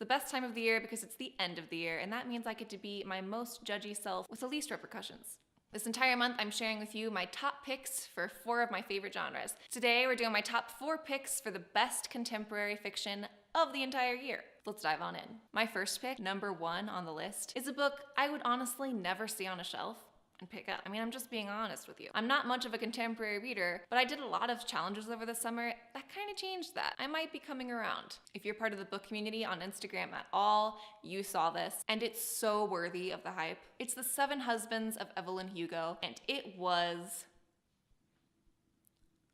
the best time of the year because it's the end of the year, and that means I get to be my most judgy self with the least repercussions. This entire month, I'm sharing with you my top picks for 4 of my favorite genres. Today, we're doing my top 4 picks for the best contemporary fiction of the entire year. Let's dive on in. My first pick, number 1 on the list, is a book I would honestly never see on a shelf and pick up. I'm just being honest with you. I'm not much of a contemporary reader, but I did a lot of challenges over the summer that kind of changed that. I might be coming around. If you're part of the book community on Instagram at all, you saw this, and it's so worthy of the hype. It's The 7 Husbands of Evelyn Hugo, and it was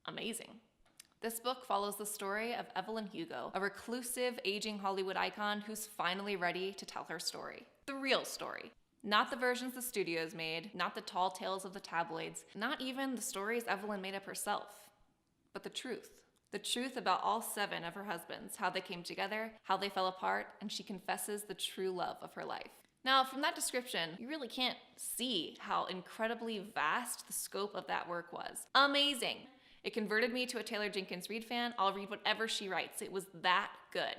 amazing. This book follows the story of Evelyn Hugo, a reclusive, aging Hollywood icon who's finally ready to tell her story. The real story. Not the versions the studios made, not the tall tales of the tabloids, not even the stories Evelyn made up herself, but the truth. The truth about all 7 of her husbands, how they came together, how they fell apart, and she confesses the true love of her life. Now, from that description, you really can't see how incredibly vast the scope of that work was. Amazing. It converted me to a Taylor Jenkins Reid fan. I'll read whatever she writes. It was that good.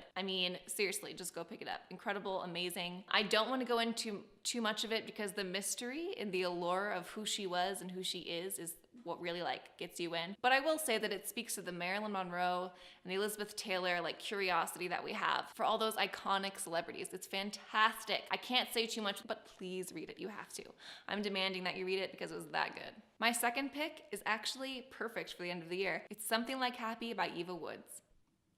Seriously, just go pick it up. Incredible, amazing. I don't want to go into too much of it because the mystery and the allure of who she was and who she is what really gets you in. But I will say that it speaks to the Marilyn Monroe and the Elizabeth Taylor curiosity that we have for all those iconic celebrities. It's fantastic. I can't say too much, but please read it. You have to. I'm demanding that you read it because it was that good. My second pick is actually perfect for the end of the year. It's Something Like Happy by Eva Woods.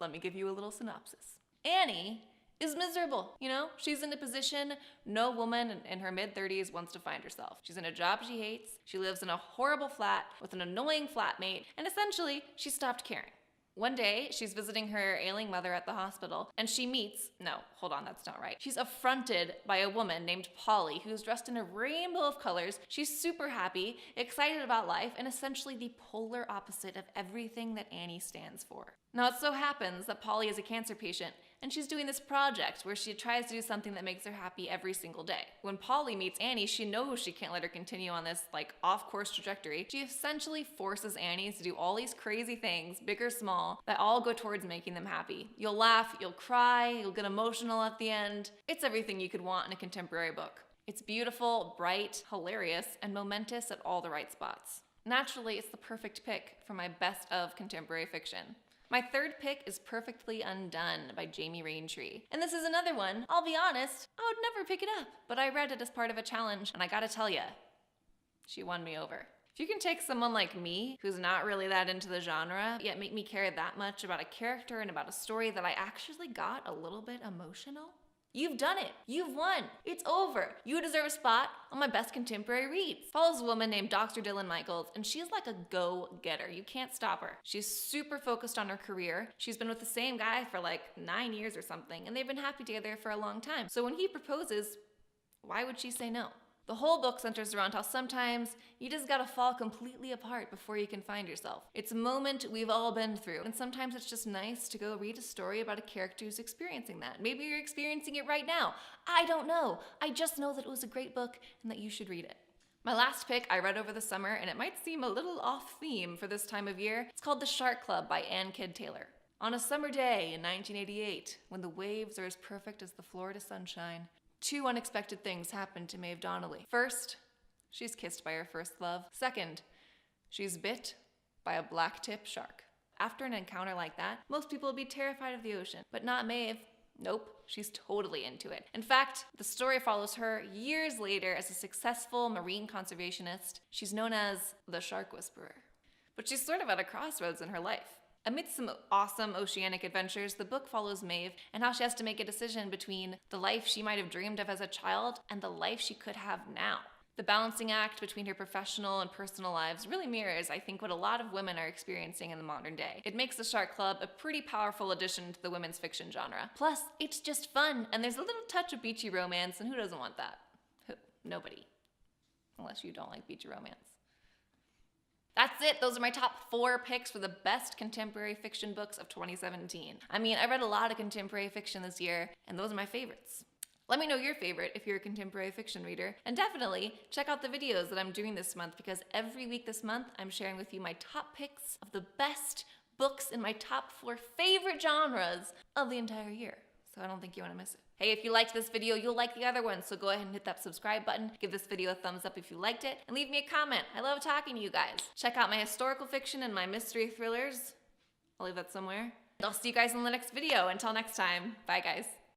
Let me give you a little synopsis. Annie is miserable. She's in a position no woman in her mid-30s wants to find herself. She's in a job she hates, she lives in a horrible flat with an annoying flatmate, and essentially, she stopped caring. One day, she's visiting her ailing mother at the hospital, and she meets, no, hold on, that's not right. She's affronted by a woman named Polly, who's dressed in a rainbow of colors. She's super happy, excited about life, and essentially the polar opposite of everything that Annie stands for. Now, it so happens that Polly is a cancer patient, and she's doing this project where she tries to do something that makes her happy every single day. When Polly meets Annie, she knows she can't let her continue on this off-course trajectory. She essentially forces Annie to do all these crazy things, big or small, that all go towards making them happy. You'll laugh, you'll cry, you'll get emotional at the end. It's everything you could want in a contemporary book. It's beautiful, bright, hilarious, and momentous at all the right spots. Naturally, it's the perfect pick for my best of contemporary fiction. My third pick is Perfectly Undone by Jamie Raintree. And this is another one, I'll be honest, I would never pick it up, but I read it as part of a challenge, and I gotta tell ya, she won me over. If you can take someone like me, who's not really that into the genre, yet make me care that much about a character and about a story that I actually got a little bit emotional, you've done it. You've won. It's over. You deserve a spot on my best contemporary reads. Follows a woman named Dr. Dylan Michaels, and she's like a go-getter. You can't stop her. She's super focused on her career. She's been with the same guy for 9 years or something, and they've been happy together for a long time. So when he proposes, why would she say no? The whole book centers around how sometimes you just gotta fall completely apart before you can find yourself. It's a moment we've all been through, and sometimes it's just nice to go read a story about a character who's experiencing that. Maybe you're experiencing it right now. I don't know. I just know that it was a great book and that you should read it. My last pick I read over the summer, and it might seem a little off theme for this time of year. It's called The Shark Club by Ann Kidd Taylor. On a summer day in 1988, when the waves are as perfect as the Florida sunshine, 2 unexpected things happen to Maeve Donnelly. First, she's kissed by her first love. Second, she's bit by a black-tip shark. After an encounter like that, most people would be terrified of the ocean, but not Maeve. Nope, she's totally into it. In fact, the story follows her years later as a successful marine conservationist. She's known as the Shark Whisperer. But she's sort of at a crossroads in her life. Amidst some awesome oceanic adventures, the book follows Maeve and how she has to make a decision between the life she might have dreamed of as a child and the life she could have now. The balancing act between her professional and personal lives really mirrors, I think, what a lot of women are experiencing in the modern day. It makes The Shark Club a pretty powerful addition to the women's fiction genre. Plus, it's just fun, and there's a little touch of beachy romance, and who doesn't want that? Who? Nobody. Unless you don't like beachy romance. That's it. Those are my top 4 picks for the best contemporary fiction books of 2017. I read a lot of contemporary fiction this year, and those are my favorites. Let me know your favorite if you're a contemporary fiction reader, and definitely check out the videos that I'm doing this month, because every week this month I'm sharing with you my top picks of the best books in my top 4 favorite genres of the entire year. so I don't think you want to miss it. Hey, if you liked this video, you'll like the other ones, so go ahead and hit that subscribe button. Give this video a thumbs up if you liked it, and leave me a comment. I love talking to you guys. Check out my historical fiction and my mystery thrillers. I'll leave that somewhere. And I'll see you guys in the next video. Until next time, bye guys.